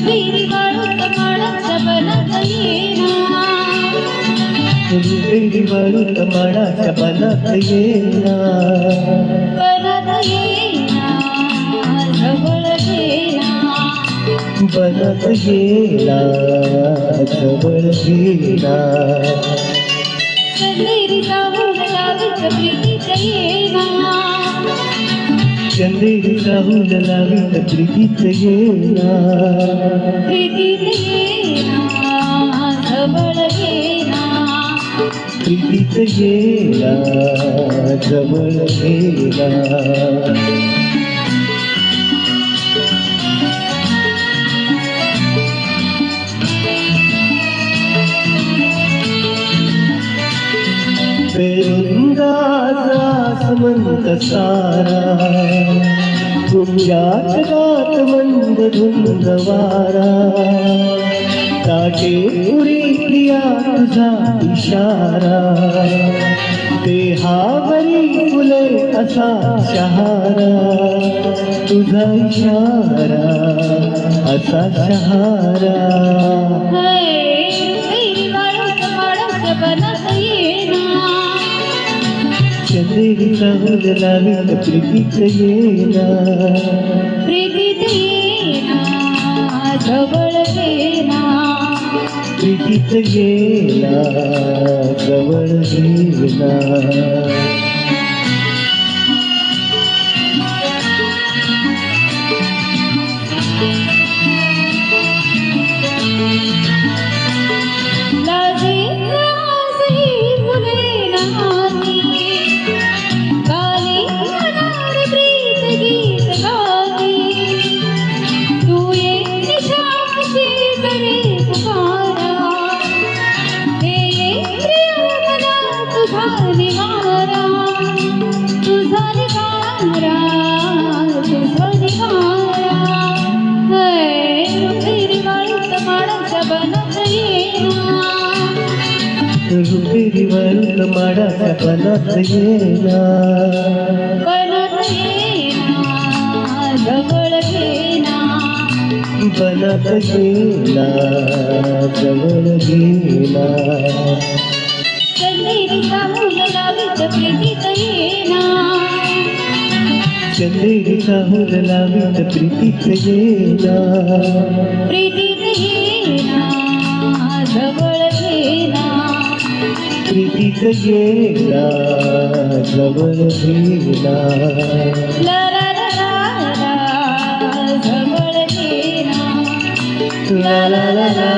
रुपेरी वाळूत माडाच्या बनात येना, रुपेरी वाळूत माडाच्या बनात येना, बनात येना जवळ येना, बनात येना जवळ येना, चंदेरी राहून लावीत प्रीतीत येना, चंदेरी राहून लावीत प्रीतीत येना, प्रीतीत येना जवळ येना, प्रीतीत येना जवळ येना. आसमंत सारा तुझ्यात गात मंद धुंद वारा, ताटे पुरी प्रिया तुझा इशारा, देहावरी फुले असा शहारा, तुझा इशारा असा शहारा. रुपेरी वाळूत माडाच्या बनात येना, चंदेरी राहून लावीत प्रीतीत येना, प्रीतीत येना जवळ येना, प्रीतीत येना जवळ येना. रुपेरी वाळूत माडाच्या बनात येना, बनात येना जवळ येना, बनात येना जवळ येना, चंदेरी राहून लावीत प्रीतीत येना, चंदेरी राहून लावीत प्रीतीत येना, प्रीतीत येना जवळ येना, प्रीतीत येना जवळ येना. ला ला ला ला ला जवळ येना, ला ला ला ला